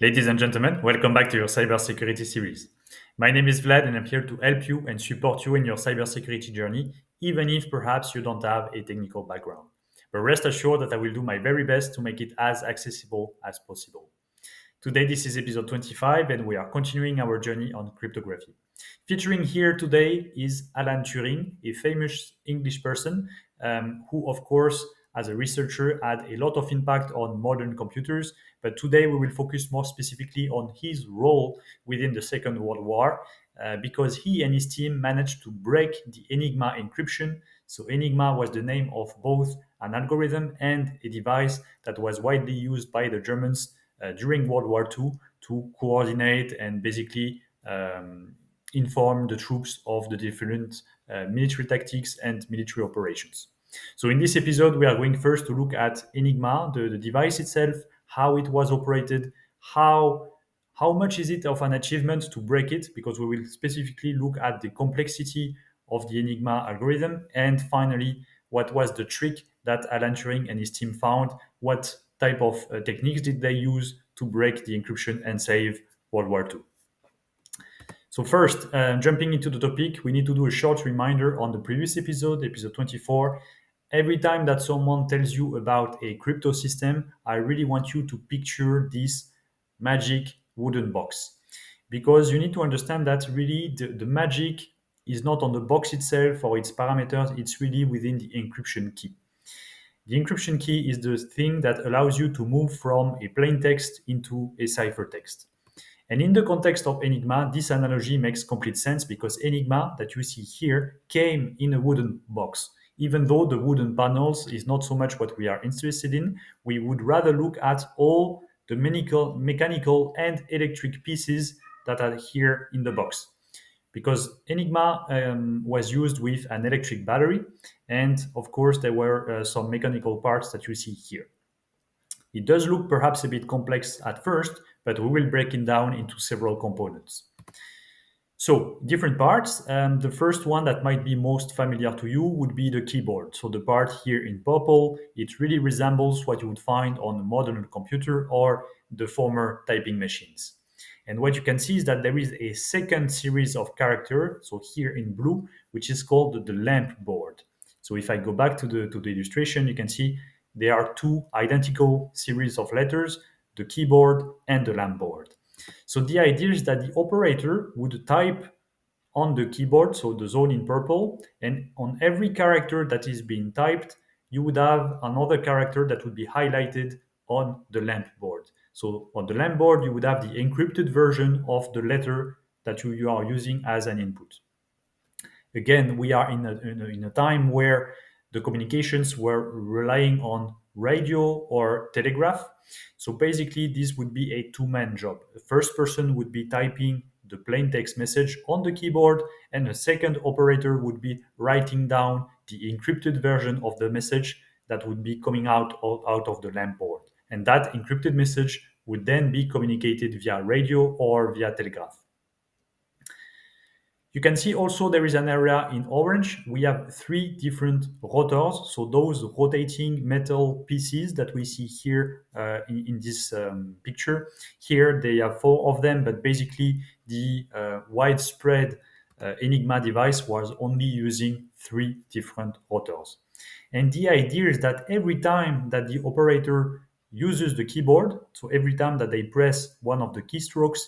Ladies and gentlemen, welcome back to your cybersecurity series. My name is Vlad and I'm here to help you and support you in your cybersecurity journey, even if perhaps you don't have a technical background. But rest assured that I will do my very best to make it as accessible as possible. Today, this is episode 25, and we are continuing our journey on cryptography. Featuring here today is Alan Turing, a famous English person who, of course, as a researcher, had a lot of impact on modern computers. But today, we will focus more specifically on his role within the Second World War, because he and his team managed to break the Enigma encryption. So, Enigma was the name of both an algorithm and a device that was widely used by the Germans during World War II to coordinate and basically inform the troops of the different military tactics and military operations. So, in this episode, we are going first to look at Enigma, the device itself, how it was operated, how much is it of an achievement to break it, because we will specifically look at the complexity of the Enigma algorithm, and finally, what was the trick that Alan Turing and his team found, what type of techniques did they use to break the encryption and save World War II. So first, jumping into the topic, we need to do a short reminder on the previous episode, episode 24. Every time that someone tells you about a crypto system, I really want you to picture this magic wooden box. Because you need to understand that really the magic is not on the box itself or its parameters, it's really within the encryption key. The encryption key is the thing that allows you to move from a plain text into a ciphertext. And in the context of Enigma, this analogy makes complete sense because Enigma that you see here came in a wooden box. Even though the wooden panels is not so much what we are interested in, we would rather look at all the mechanical and electric pieces that are here in the box. Because Enigma was used with an electric battery, and of course, there were some mechanical parts that you see here. It does look perhaps a bit complex at first, but we will break it down into several components. So, different parts. The first one that might be most familiar to you would be the keyboard. So, the part here in purple, it really resembles what you would find on a modern computer or the former typing machines. And what you can see is that there is a second series of characters, so here in blue, which is called the lampboard. So if I go back to the illustration, you can see there are two identical series of letters, the keyboard and the lampboard. So the idea is that the operator would type on the keyboard, so the zone in purple, and on every character that is being typed, you would have another character that would be highlighted on the lampboard. So on the lampboard, you would have the encrypted version of the letter that you are using as an input. Again, we are in a time where the communications were relying on radio or telegraph. So basically, this would be a two-man job. The first person would be typing the plain text message on the keyboard, and a second operator would be writing down the encrypted version of the message that would be coming out of the lampboard. And that encrypted message would then be communicated via radio or via telegraph. You can see also there is an area in orange. We have three different rotors. So those rotating metal pieces that we see here in this picture. Here they have four of them, but basically the widespread Enigma device was only using three different rotors. And the idea is that every time that the operator uses the keyboard, so every time that they press one of the keystrokes,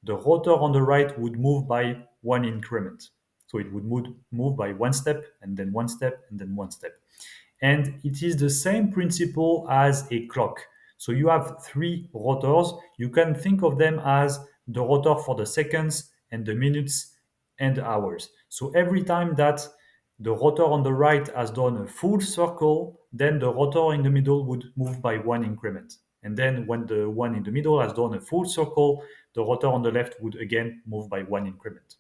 the rotor on the right would move by one increment. So it would move by one step, and then one step, and then one step. And it is the same principle as a clock. So you have three rotors. You can think of them as the rotor for the seconds and the minutes and the hours. So every time that the rotor on the right has done a full circle, then the rotor in the middle would move by one increment. And then when the one in the middle has done a full circle, the rotor on the left would again move by one increment.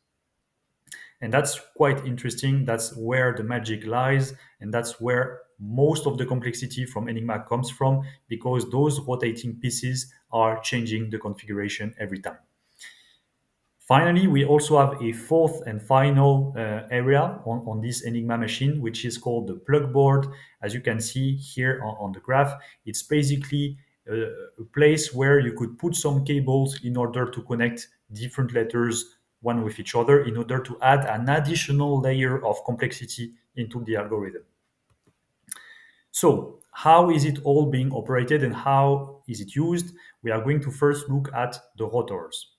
And that's quite interesting. That's where the magic lies. And that's where most of the complexity from Enigma comes from, because those rotating pieces are changing the configuration every time. Finally, we also have a fourth and final area on this Enigma machine, which is called the plugboard. As you can see here on the graph, it's basically a place where you could put some cables in order to connect different letters one with each other in order to add an additional layer of complexity into the algorithm. So, how is it all being operated and how is it used? We are going to first look at the rotors.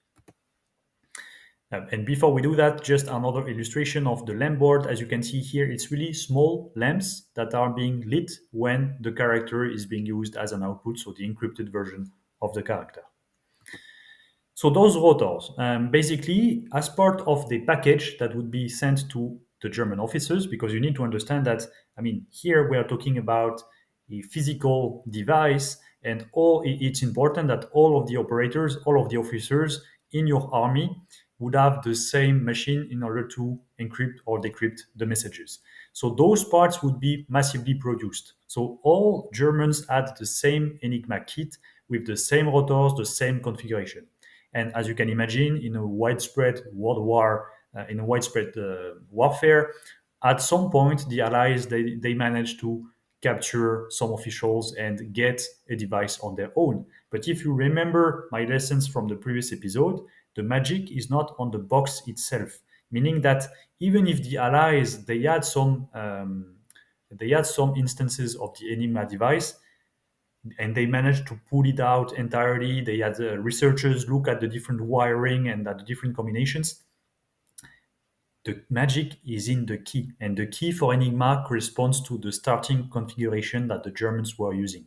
And before we do that, just another illustration of the lampboard. As you can see here, it's really small lamps that are being lit when the character is being used as an output, so the encrypted version of the character. So those rotors, basically, as part of the package that would be sent to the German officers, because you need to understand that, I mean, here we are talking about a physical device, and it's important that all of the operators, all of the officers in your army would have the same machine in order to encrypt or decrypt the messages. So those parts would be massively produced. So all Germans had the same Enigma kit with the same rotors, the same configuration. And as you can imagine, in a widespread world war, in a widespread warfare, at some point the Allies they managed to capture some officials and get a device on their own. But if you remember my lessons from the previous episode, the magic is not on the box itself, meaning that even if the Allies they had some instances of the Enigma device, and they managed to pull it out entirely. They had researchers look at the different wiring and at the different combinations. The magic is in the key, and the key for Enigma corresponds to the starting configuration that the Germans were using.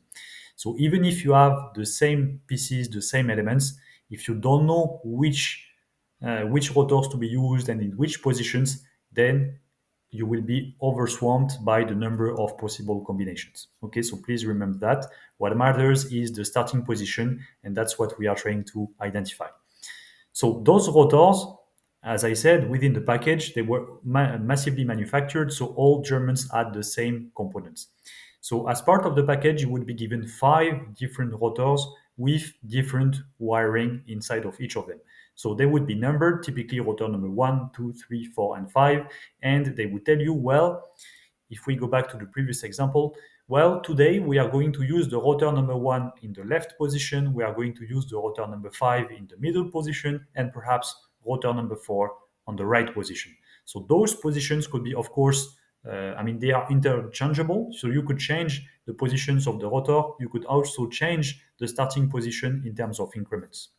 So even if you have the same pieces, the same elements, if you don't know which rotors to be used and in which positions, then you will be overswamped by the number of possible combinations. Okay, so please remember that. What matters is the starting position, and that's what we are trying to identify. So those rotors, as I said, within the package, they were massively manufactured, so all Germans had the same components. So as part of the package, you would be given 5 different rotors with different wiring inside of each of them. So they would be numbered, typically rotor number 1, 2, 3, 4, and 5, and they would tell you, well, if we go back to the previous example, well, today we are going to use the rotor number 1 in the left position, we are going to use the rotor number 5 in the middle position, and perhaps rotor number 4 on the right position. So those positions could be, of course, they are interchangeable. So you could change the positions of the rotor. You could also change the starting position in terms of increments.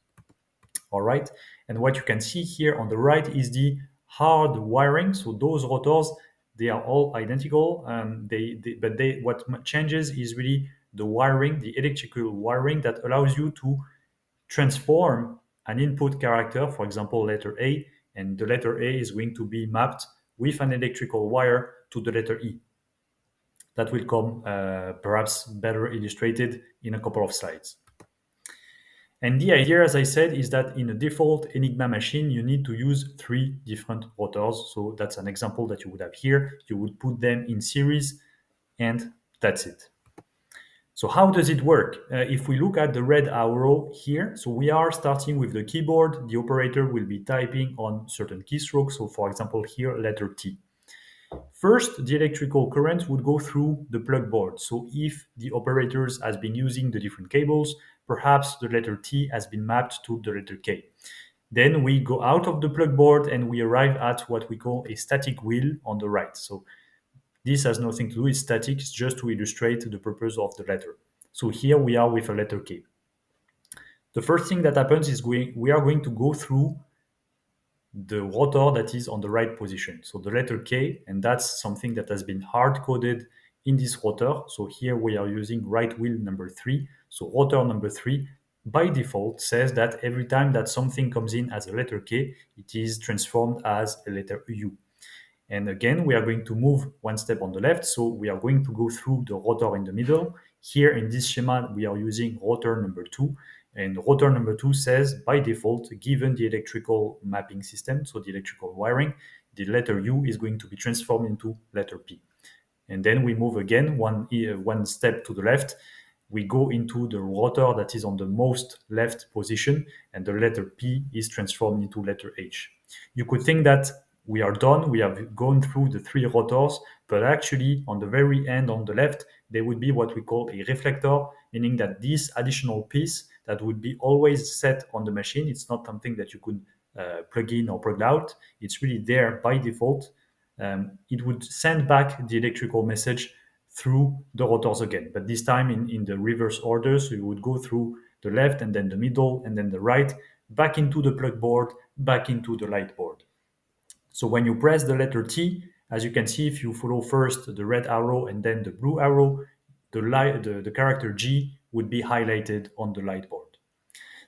All right. And what you can see here on the right is the hard wiring. So those rotors, they are all identical. What changes is really the wiring, the electrical wiring that allows you to transform an input character, for example, letter A, and the letter A is going to be mapped with an electrical wire to the letter E. That will come perhaps better illustrated in a couple of slides. And the idea, as I said, is that in a default Enigma machine, you need to use 3 different rotors. So that's an example that you would have here. You would put them in series, and that's it. So how does it work? If we look at the red arrow here, so we are starting with the keyboard. The operator will be typing on certain keystrokes. So for example, here, letter T. First, the electrical current would go through the plugboard. So if the operators has been using the different cables, perhaps the letter T has been mapped to the letter K. Then we go out of the plugboard and we arrive at what we call a static wheel on the right. So this has nothing to do with static, it's just to illustrate the purpose of the letter. So here we are with a letter K. The first thing that happens is we are going to go through the rotor that is on the right position. So the letter K, and that's something that has been hard-coded in this rotor. So here we are using right wheel number 3. So rotor number 3, by default, says that every time that something comes in as a letter K, it is transformed as a letter U. And again, we are going to move one step on the left. So we are going to go through the rotor in the middle. Here in this schema, we are using rotor number 2. And rotor number 2 says, by default, given the electrical mapping system, so the electrical wiring, the letter U is going to be transformed into letter P. And then we move again one step to the left. We go into the rotor that is on the most left position, and the letter P is transformed into letter H. You could think that we are done. We have gone through the three rotors, but actually on the very end on the left, there would be what we call a reflector, meaning that this additional piece that would be always set on the machine, it's not something that you could plug in or plug out. It's really there by default. It would send back the electrical message through the rotors again, but this time in the reverse order. So you would go through the left and then the middle and then the right, back into the plug board, back into the light board. So when you press the letter T, as you can see, if you follow first the red arrow and then the blue arrow, the character G would be highlighted on the light board.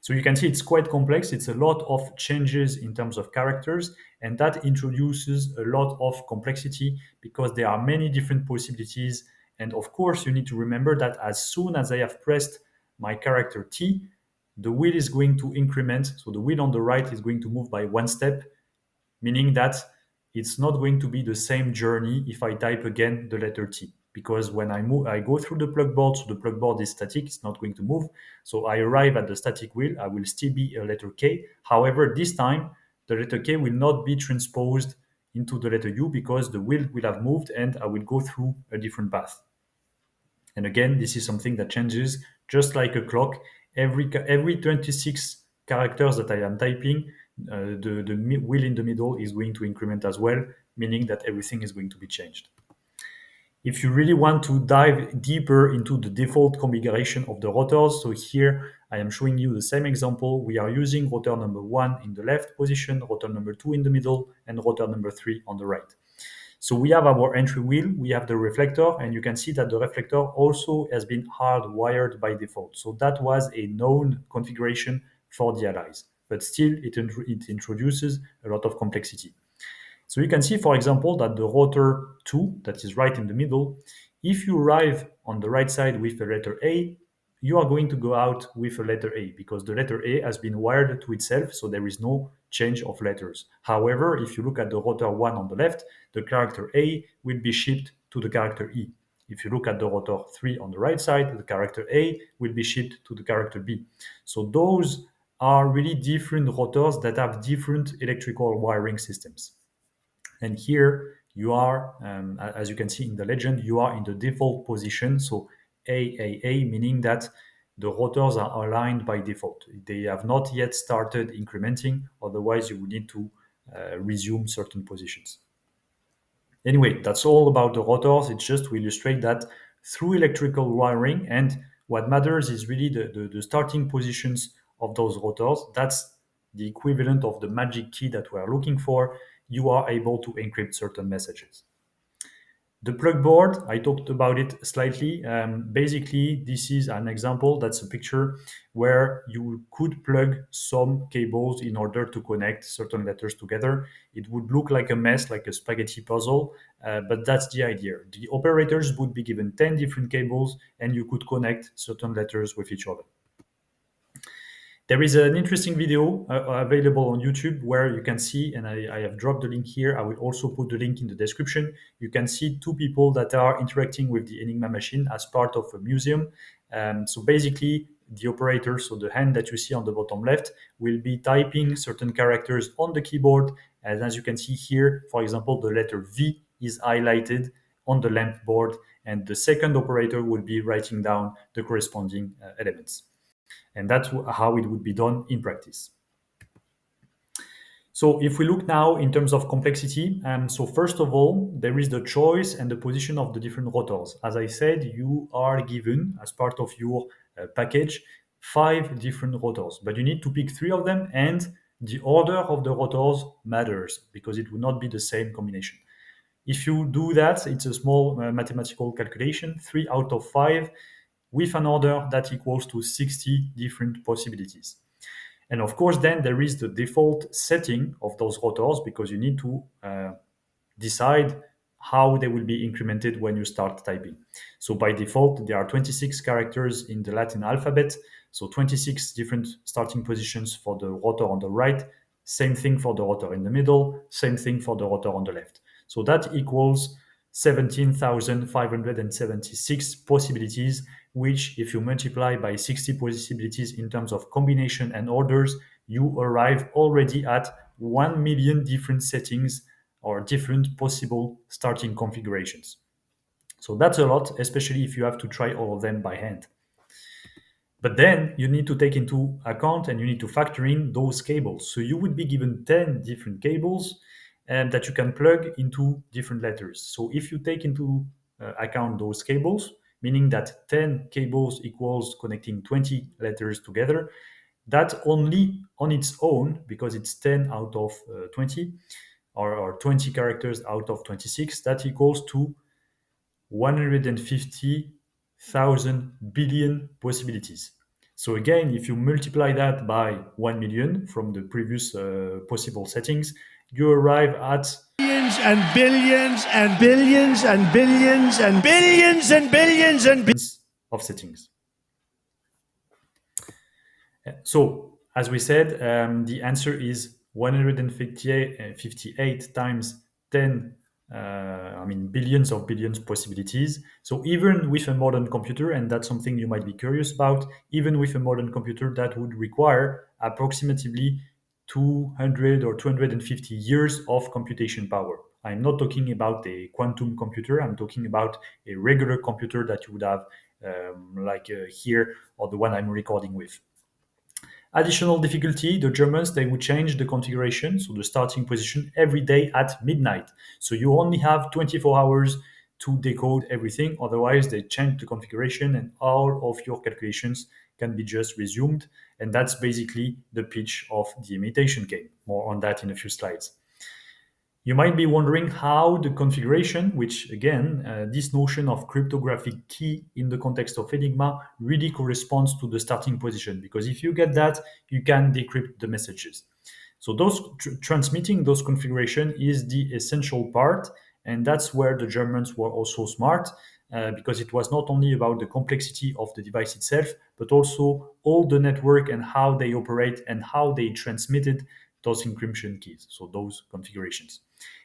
So you can see it's quite complex. It's a lot of changes in terms of characters, and that introduces a lot of complexity because there are many different possibilities. And of course, you need to remember that as soon as I have pressed my character T, the wheel is going to increment. So the wheel on the right is going to move by one step, meaning that it's not going to be the same journey if I type again the letter T. Because when I move, I go through the plug board, so the plug board is static, it's not going to move. So I arrive at the static wheel, I will still be a letter K. However, this time, the letter K will not be transposed into the letter U because the wheel will have moved and I will go through a different path. And again, this is something that changes just like a clock. Every 26 characters that I am typing, the wheel in the middle is going to increment as well, meaning that everything is going to be changed. If you really want to dive deeper into the default configuration of the rotors, so here I am showing you the same example. We are using rotor number 1 in the left position, rotor number 2 in the middle, and rotor number 3 on the right. So we have our entry wheel, we have the reflector, and you can see that the reflector also has been hardwired by default. So that was a known configuration for the allies, but still it introduces a lot of complexity. So you can see, for example, that the rotor 2, that is right in the middle, if you arrive on the right side with the letter A, you are going to go out with a letter A because the letter A has been wired to itself, so there is no change of letters. However, if you look at the rotor 1 on the left, the character A will be shipped to the character E. If you look at the rotor 3 on the right side, the character A will be shipped to the character B. So those are really different rotors that have different electrical wiring systems. And here you are, as you can see in the legend, you are in the default position. So AAA, meaning that the rotors are aligned by default. They have not yet started incrementing, otherwise you would need to resume certain positions. Anyway, that's all about the rotors. It's just to illustrate that through electrical wiring, and what matters is really the starting positions of those rotors. That's the equivalent of the magic key that we are looking for. You are able to encrypt certain messages. The plug board, I talked about it slightly. Basically, this is an example, that's a picture where you could plug some cables in order to connect certain letters together. It would look like a mess, like a spaghetti puzzle, but that's the idea. The operators would be given 10 different cables and you could connect certain letters with each other. There is an interesting video available on YouTube where you can see, and I have dropped the link here. I will also put the link in the description. You can see two people that are interacting with the Enigma machine as part of a museum. So basically, the operator, so the hand that you see on the bottom left, will be typing certain characters on the keyboard. And as you can see here, for example, the letter V is highlighted on the lamp board, and the second operator will be writing down the corresponding elements. And that's how it would be done in practice. So if we look now in terms of complexity, so first of all, there is the choice and the position of the different rotors. As I said, you are given, as part of your package, 5 different rotors, but you need to pick 3 of them, and the order of the rotors matters because it will not be the same combination. If you do that, it's a small mathematical calculation, 3 out of 5, with an order that equals to 60 different possibilities. And of course, then there is the default setting of those rotors because you need to decide how they will be incremented when you start typing. So by default, there are 26 characters in the Latin alphabet. So 26 different starting positions for the rotor on the right. Same thing for the rotor in the middle. Same thing for the rotor on the left. So that equals 17,576 possibilities, which if you multiply by 60 possibilities in terms of combination and orders, you arrive already at 1 million different settings or different possible starting configurations. So that's a lot, especially if you have to try all of them by hand. But then you need to take into account and you need to factor in those cables. So you would be given 10 different cables that you can plug into different letters. So if you take into account those cables, meaning that 10 cables equals connecting 20 letters together, that only on its own, because it's 10 out of 20, or 20 characters out of 26, that equals to 150,000 billion possibilities. So again, if you multiply that by 1 million from the previous possible settings, you arrive at billions and billions and billions and billions and billions and billions and billions of settings. So, as we said, the answer is 158 times 10, billions of billions possibilities. So, even with a modern computer, and that's something you might be curious about, even with a modern computer, that would require approximately 200 or 250 years of computation power. I'm not talking about a quantum computer, I'm talking about a regular computer that you would have, here, or the one I'm recording with. Additional difficulty, the Germans, they would change the configuration, so the starting position, every day at midnight. So you only have 24 hours to decode everything. Otherwise, they change the configuration and all of your calculations can be just resumed. And that's basically the pitch of the imitation game. More on that in a few slides. You might be wondering how the configuration, which again, this notion of cryptographic key in the context of Enigma really corresponds to the starting position, because if you get that, you can decrypt the messages. So those transmitting those configuration is the essential part, and that's where the Germans were also smart, because it was not only about the complexity of the device itself, but also all the network and how they operate and how they transmitted those encryption keys, so those configurations.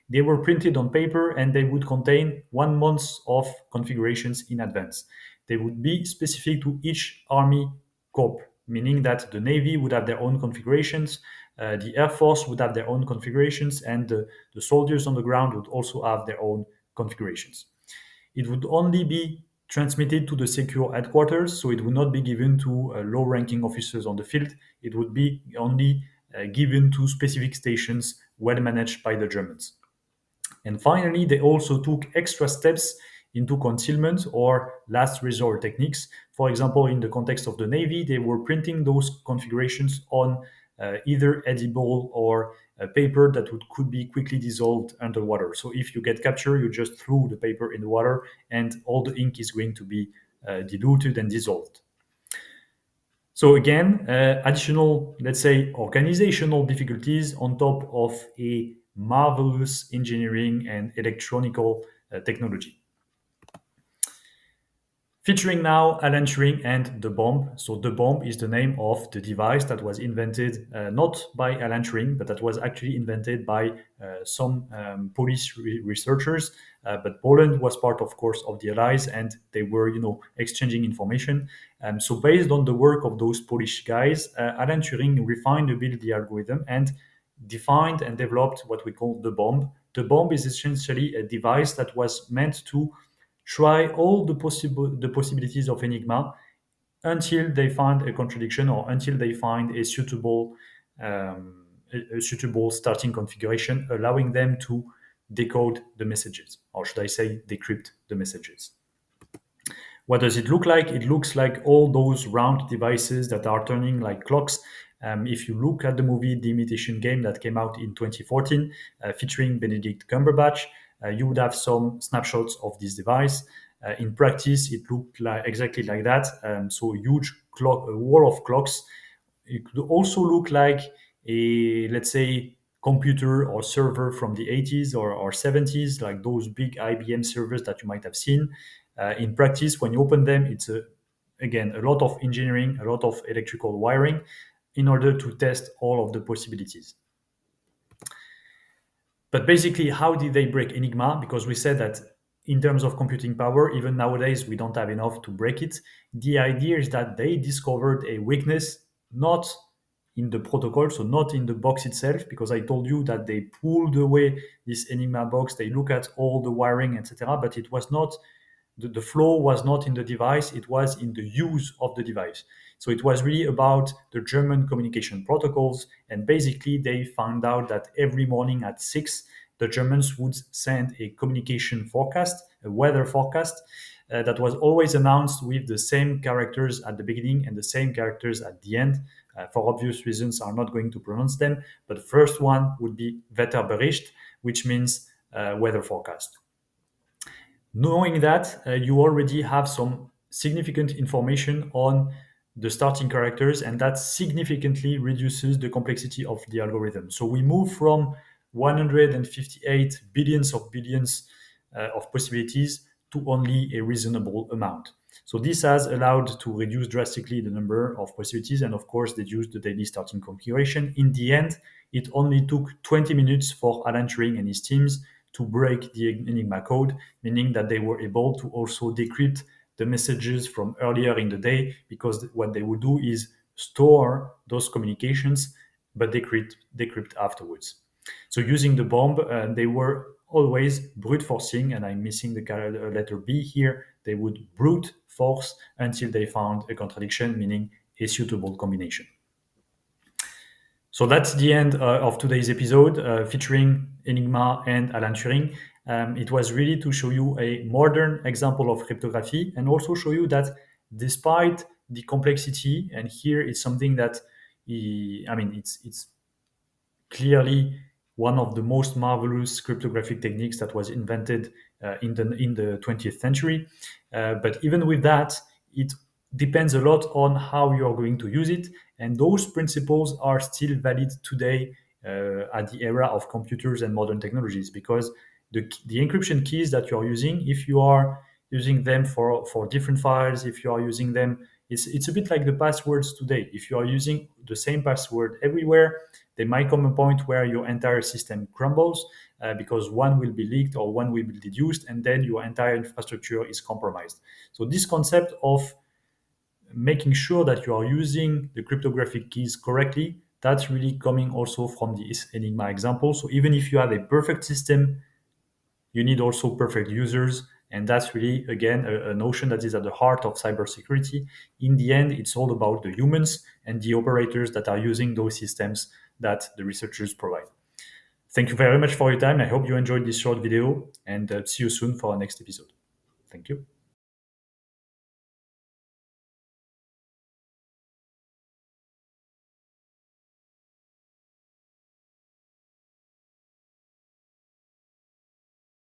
They were printed on paper and they would contain 1 month of configurations in advance. They would be specific to each army corps, meaning that the Navy would have their own configurations, the Air Force would have their own configurations, and the soldiers on the ground would also have their own configurations. It would only be transmitted to the secure headquarters, so it would not be given to low-ranking officers on the field. It would be only given to specific stations well managed by the Germans. And finally, they also took extra steps into concealment or last resort techniques. For example, in the context of the Navy, they were printing those configurations on either edible or paper that could be quickly dissolved underwater. So if you get captured, you just threw the paper in the water and all the ink is going to be diluted and dissolved. So again, additional, let's say, organizational difficulties on top of a marvelous engineering and electronical technology. Featuring now Alan Turing and the bomb. So the bomb is the name of the device that was invented not by Alan Turing, but that was actually invented by some Polish researchers. But Poland was part, of course, of the Allies, and they were, exchanging information. So based on the work of those Polish guys, Alan Turing refined a bit the algorithm and defined and developed what we call the bomb. The bomb is essentially a device that was meant to try all the possibilities of Enigma until they find a contradiction or until they find a suitable starting configuration, allowing them to decode the messages, or should I say, decrypt the messages. What does it look like? It looks like all those round devices that are turning like clocks. If you look at the movie The Imitation Game that came out in 2014, featuring Benedict Cumberbatch, you would have some snapshots of this device. In practice, it looked like exactly like that. So a huge clock, a wall of clocks. It could also look like a, let's say, computer or server from the 80s or 70s, like those big IBM servers that you might have seen. In practice, when you open them, it's again a lot of engineering, a lot of electrical wiring in order to test all of the possibilities. But basically, how did they break Enigma? Because we said that in terms of computing power, even nowadays, we don't have enough to break it. The idea is that they discovered a weakness, not in the protocol, so not in the box itself, because I told you that they pulled away this Enigma box, they look at all the wiring, etc., but it was not, the flow was not in the device, it was in the use of the device. So it was really about the German communication protocols, and basically they found out that every morning at 6, the Germans would send a communication forecast, a weather forecast, that was always announced with the same characters at the beginning and the same characters at the end. For obvious reasons, I'm not going to pronounce them, but the first one would be Wetterbericht, which means weather forecast. Knowing that, you already have some significant information on the starting characters, and that significantly reduces the complexity of the algorithm. So we move from 158 billions of possibilities to only a reasonable amount. So this has allowed to reduce drastically the number of possibilities and, of course, reduce the daily starting configuration. In the end, it only took 20 minutes for Alan Turing and his teams to break the Enigma code, meaning that they were able to also decrypt the messages from earlier in the day, because what they would do is store those communications but decrypt afterwards. So using the bomb, they were always brute forcing, and I'm missing the letter B here. They would brute force until they found a contradiction, meaning a suitable combination. So that's the end of today's episode featuring Enigma and Alan Turing. It was really to show you a modern example of cryptography, and also show you that despite the complexity, and here it's something that, it's clearly one of the most marvelous cryptographic techniques that was invented in the 20th century. But even with that, it depends a lot on how you are going to use it, and those principles are still valid today at the era of computers and modern technologies, because the encryption keys that you are using, if you are using them for different files, if you are using them, it's a bit like the passwords today. If you are using the same password everywhere, there might come a point where your entire system crumbles because one will be leaked or one will be deduced, and then your entire infrastructure is compromised. So this concept of making sure that you are using the cryptographic keys correctly, that's really coming also from this Enigma example. So even if you have a perfect system, you need also perfect users. And that's really, again, a notion that is at the heart of cybersecurity. In the end, it's all about the humans and the operators that are using those systems that the researchers provide. Thank you very much for your time. I hope you enjoyed this short video, and see you soon for our next episode. Thank you.